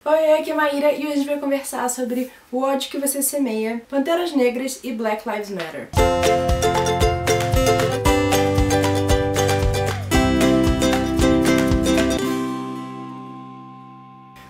Oi, aqui é a Maíra e hoje a gente vai conversar sobre o ódio que você semeia, Panteras Negras e Black Lives Matter.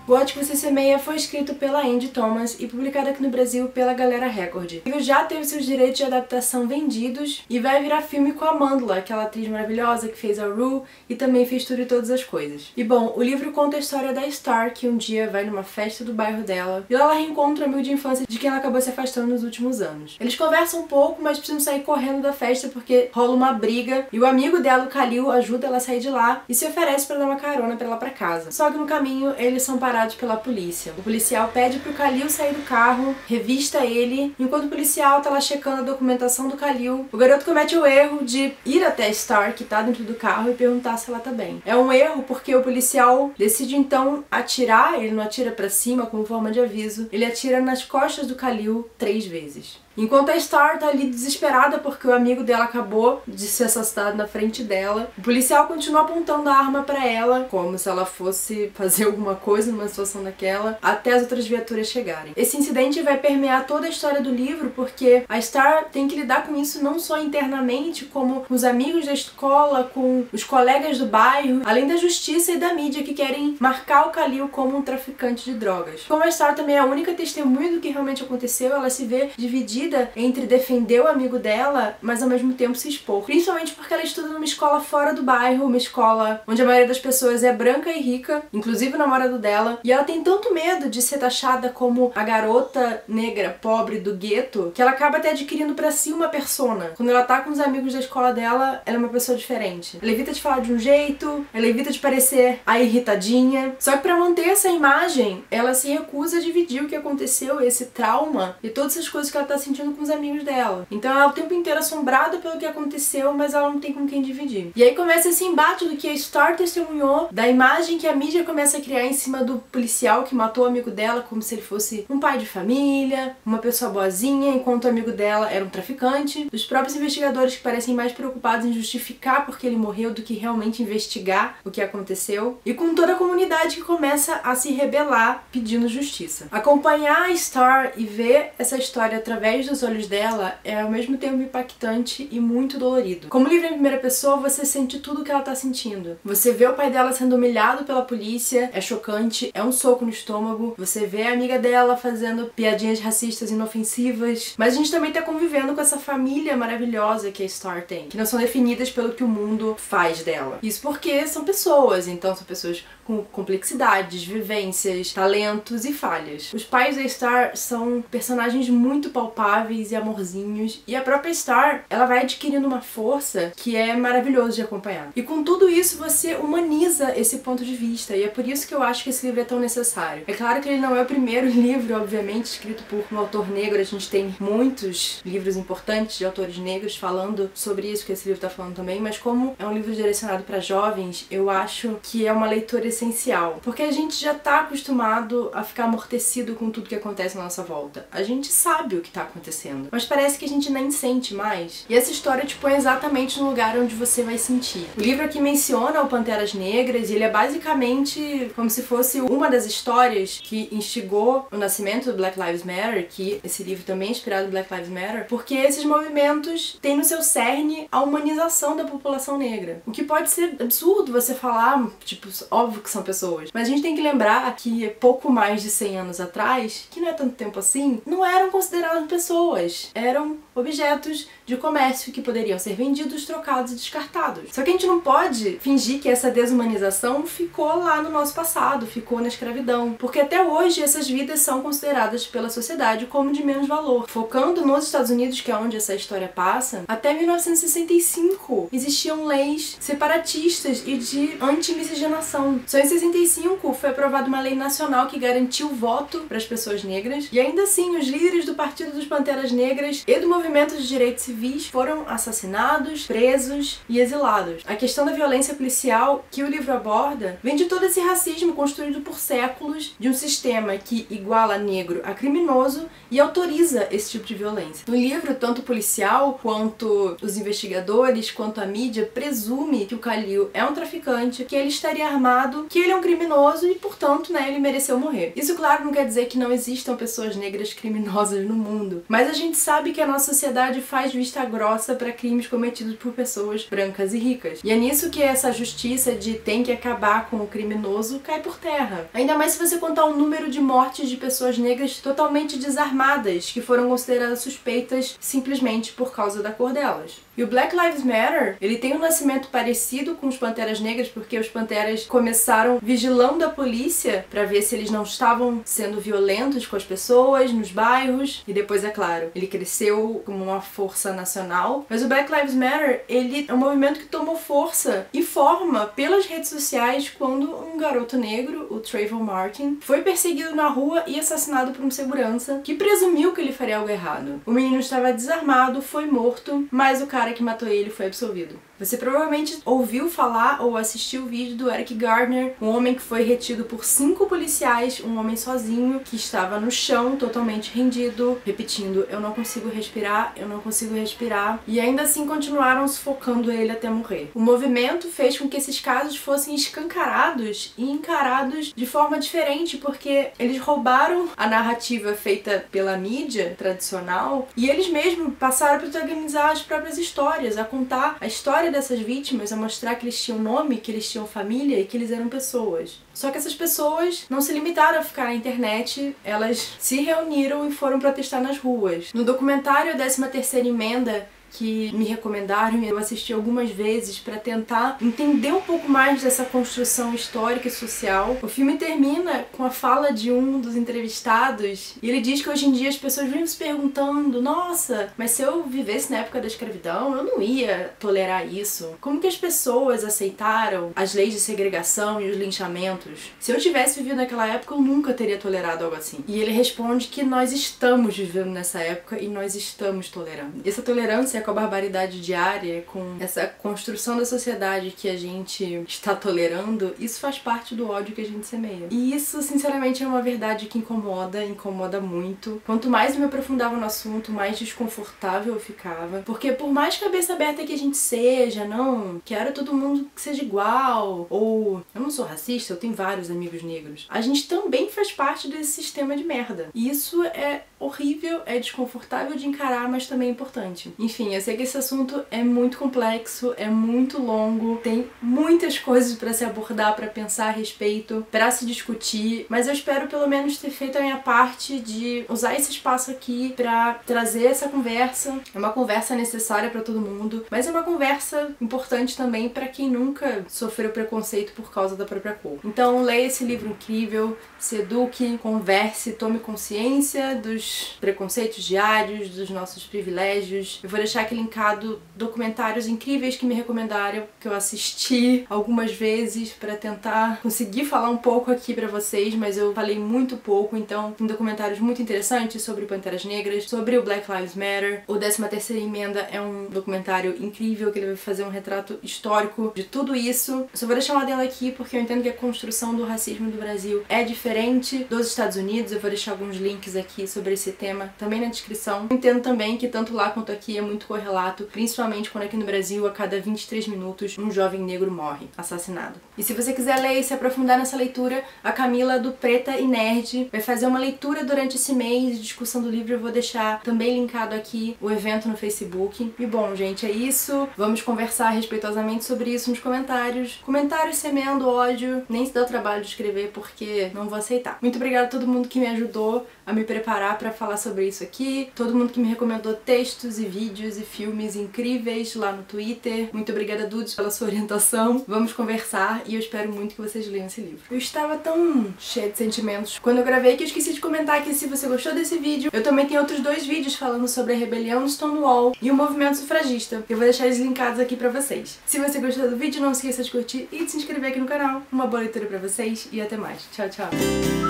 O ódio que você semeia foi escrito pela Andy Thomas e publicado aqui no Brasil pela Galera Record. O livro já teve seus direitos de adaptação vendidos e vai virar filme com a Amandla, aquela atriz maravilhosa que fez a Rue e também fez Tudo e Todas as Coisas. E bom, o livro conta a história da Star, que um dia vai numa festa do bairro dela e lá ela reencontra o amigo de infância de quem ela acabou se afastando nos últimos anos. Eles conversam um pouco, mas precisam sair correndo da festa porque rola uma briga e o amigo dela, o Khalil, ajuda ela a sair de lá e se oferece pra dar uma carona pra ela pra casa. Só que no caminho eles são parados pela polícia. O policial pede pro Khalil sair do carro, revista ele, enquanto o policial tá lá checando a documentação do Khalil. O garoto comete o erro de ir até a Star, que tá dentro do carro, e perguntar se ela tá bem. É um erro porque o policial decide então atirar, ele não atira pra cima como forma de aviso, ele atira nas costas do Khalil 3 vezes. Enquanto a Star tá ali desesperada porque o amigo dela acabou de ser assassinado na frente dela, o policial continua apontando a arma pra ela, como se ela fosse fazer alguma coisa numa situação daquela, até as outras viaturas chegarem. Esse incidente vai permear toda a história do livro porque a Star tem que lidar com isso não só internamente, como com os amigos da escola, com os colegas do bairro, além da justiça e da mídia que querem marcar o Khalil como um traficante de drogas. Como a Star também é a única testemunha do que realmente aconteceu, ela se vê dividida entre defender o amigo dela, mas ao mesmo tempo se expor. Principalmente porque ela estuda numa escola fora do bairro, uma escola onde a maioria das pessoas é branca e rica, inclusive o namorado dela, e ela tem tanto medo de ser taxada como a garota negra pobre do gueto, que ela acaba até adquirindo pra si uma persona. Quando ela tá com os amigos da escola dela, ela é uma pessoa diferente. Ela evita de falar de um jeito, ela evita de parecer a irritadinha. Só que pra manter essa imagem, ela se recusa a dividir o que aconteceu, esse trauma e todas essas coisas que ela tá sentindo com os amigos dela. Então ela é o tempo inteiro assombrada pelo que aconteceu, mas ela não tem com quem dividir. E aí começa esse embate do que a Star testemunhou, da imagem que a mídia começa a criar em cima do policial que matou o amigo dela, como se ele fosse um pai de família, uma pessoa boazinha, enquanto o amigo dela era um traficante. Dos próprios investigadores que parecem mais preocupados em justificar porque ele morreu do que realmente investigar o que aconteceu. E com toda a comunidade que começa a se rebelar pedindo justiça. Acompanhar a Star e ver essa história através dos olhos dela é ao mesmo tempo impactante e muito dolorido. Como livro em primeira pessoa, você sente tudo o que ela tá sentindo. Você vê o pai dela sendo humilhado pela polícia, é chocante, é um soco no estômago. Você vê a amiga dela fazendo piadinhas racistas inofensivas. Mas a gente também tá convivendo com essa família maravilhosa que a Star tem, que não são definidas pelo que o mundo faz dela. Isso porque são pessoas, então são pessoas com complexidades, vivências, talentos e falhas. Os pais da Star são personagens muito palpáveis e amorzinhos, e a própria Star, ela vai adquirindo uma força que é maravilhoso de acompanhar. E com tudo isso você humaniza esse ponto de vista, e é por isso que eu acho que esse livro é tão necessário. É claro que ele não é o primeiro livro, obviamente, escrito por um autor negro. A gente tem muitos livros importantes de autores negros falando sobre isso que esse livro tá falando também, mas como é um livro direcionado para jovens, eu acho que é uma leitura essencial, porque a gente já tá acostumado a ficar amortecido com tudo que acontece na nossa volta. A gente sabe o que tá acontecendo, mas parece que a gente nem sente mais. E essa história te põe exatamente no lugar onde você vai sentir. O livro aqui menciona o Panteras Negras e ele é basicamente como se fosse uma das histórias que instigou o nascimento do Black Lives Matter, que esse livro também é inspirado no Black Lives Matter, porque esses movimentos têm no seu cerne a humanização da população negra. O que pode ser absurdo você falar, tipo, óbvio que são pessoas, mas a gente tem que lembrar que pouco mais de 100 anos atrás, que não é tanto tempo assim, não eram consideradas pessoas, eram objetos de comércio que poderiam ser vendidos, trocados e descartados. Só que a gente não pode fingir que essa desumanização ficou lá no nosso passado, ficou na escravidão, porque até hoje essas vidas são consideradas pela sociedade como de menos valor. Focando nos Estados Unidos, que é onde essa história passa, até 1965 existiam leis separatistas e de anti-miscigenação. Só em 65 foi aprovada uma lei nacional que garantiu voto para as pessoas negras, e ainda assim os líderes do Partido dos Panteras Negras e do movimento de direitos civis foram assassinados, presos e exilados. A questão da violência policial que o livro aborda vem de todo esse racismo construído por séculos de um sistema que iguala negro a criminoso e autoriza esse tipo de violência. No livro, tanto o policial quanto os investigadores, quanto a mídia presume que o Khalil é um traficante, que ele estaria armado dizendo que ele é um criminoso e, portanto, né, ele mereceu morrer. Isso, claro, não quer dizer que não existam pessoas negras criminosas no mundo, mas a gente sabe que a nossa sociedade faz vista grossa para crimes cometidos por pessoas brancas e ricas. E é nisso que essa justiça de tem que acabar com o criminoso cai por terra. Ainda mais se você contar o número de mortes de pessoas negras totalmente desarmadas, que foram consideradas suspeitas simplesmente por causa da cor delas. E o Black Lives Matter, ele tem um nascimento parecido com os Panteras Negras, porque os Panteras começaram vigilando a polícia para ver se eles não estavam sendo violentos com as pessoas nos bairros, e depois, é claro, ele cresceu como uma força nacional. Mas o Black Lives Matter, ele é um movimento que tomou força e forma pelas redes sociais quando um garoto negro, o Trayvon Martin, foi perseguido na rua e assassinado por um segurança que presumiu que ele faria algo errado. O menino estava desarmado, foi morto, mas o cara que matou ele foi absolvido. Você provavelmente ouviu falar ou assistiu o vídeo do Eric Garner, um homem que foi retido por 5 policiais, um homem sozinho, que estava no chão, totalmente rendido, repetindo, eu não consigo respirar, eu não consigo respirar, e ainda assim continuaram sufocando ele até morrer. O movimento fez com que esses casos fossem escancarados e encarados de forma diferente, porque eles roubaram a narrativa feita pela mídia tradicional e eles mesmos passaram a protagonizar as próprias histórias, a contar a história dessas vítimas, a mostrar que eles tinham nome, que eles tinham família e que eles eram pessoas. Só que essas pessoas não se limitaram a ficar na internet, elas se reuniram e foram protestar nas ruas. No documentário 13ª Emenda, que me recomendaram e eu assisti algumas vezes para tentar entender um pouco mais dessa construção histórica e social. O filme termina com a fala de um dos entrevistados e ele diz que hoje em dia as pessoas vivem se perguntando, nossa, mas se eu vivesse na época da escravidão, eu não ia tolerar isso. Como que as pessoas aceitaram as leis de segregação e os linchamentos? Se eu tivesse vivido naquela época, eu nunca teria tolerado algo assim. E ele responde que nós estamos vivendo nessa época e nós estamos tolerando. Essa tolerância com a barbaridade diária, com essa construção da sociedade que a gente está tolerando, isso faz parte do ódio que a gente semeia. E isso, sinceramente, é uma verdade que incomoda muito. Quanto mais eu me aprofundava no assunto, mais desconfortável eu ficava. Porque por mais cabeça aberta que a gente seja, não, quero todo mundo que seja igual, ou eu não sou racista, eu tenho vários amigos negros, a gente também faz parte desse sistema de merda. E isso é horrível, é desconfortável de encarar, mas também é importante. Enfim, eu sei que esse assunto é muito complexo, é muito longo, tem muitas coisas pra se abordar, pra pensar a respeito, pra se discutir, mas eu espero pelo menos ter feito a minha parte de usar esse espaço aqui pra trazer essa conversa. É uma conversa necessária pra todo mundo, mas é uma conversa importante também pra quem nunca sofreu preconceito por causa da própria cor. Então leia esse livro incrível, se eduque, converse, tome consciência dos preconceitos diários, dos nossos privilégios. Eu vou deixar aqui linkado documentários incríveis que me recomendaram, que eu assisti algumas vezes pra tentar conseguir falar um pouco aqui pra vocês, mas eu falei muito pouco, então tem documentários muito interessantes sobre Panteras Negras, sobre o Black Lives Matter. O 13ª Emenda é um documentário incrível que ele vai fazer um retrato histórico de tudo isso. Eu só vou deixar uma dela aqui porque eu entendo que a construção do racismo do Brasil é diferente dos Estados Unidos. Eu vou deixar alguns links aqui sobre esse tema também na descrição. Eu entendo também que tanto lá quanto aqui é muito correlato, principalmente quando aqui no Brasil a cada 23 minutos um jovem negro morre, assassinado. E se você quiser ler e se aprofundar nessa leitura, a Camila do Preta e Nerd vai fazer uma leitura durante esse mês de discussão do livro. Eu vou deixar também linkado aqui o evento no Facebook. E bom, gente, é isso. Vamos conversar respeitosamente sobre isso nos comentários. Comentários semeando ódio, nem se dá o trabalho de escrever porque não vou aceitar. Muito obrigada a todo mundo que me ajudou a me preparar pra falar sobre isso aqui, todo mundo que me recomendou textos e vídeos e filmes incríveis lá no Twitter. Muito obrigada, Dudes, pela sua orientação. Vamos conversar e eu espero muito que vocês leiam esse livro. Eu estava tão cheia de sentimentos quando eu gravei que eu esqueci de comentar que se você gostou desse vídeo, eu também tenho outros 2 vídeos falando sobre a rebelião do Stonewall e o movimento sufragista. Eu vou deixar eles linkados aqui pra vocês. Se você gostou do vídeo, não esqueça de curtir e de se inscrever aqui no canal. Uma boa leitura pra vocês e até mais. Tchau, tchau!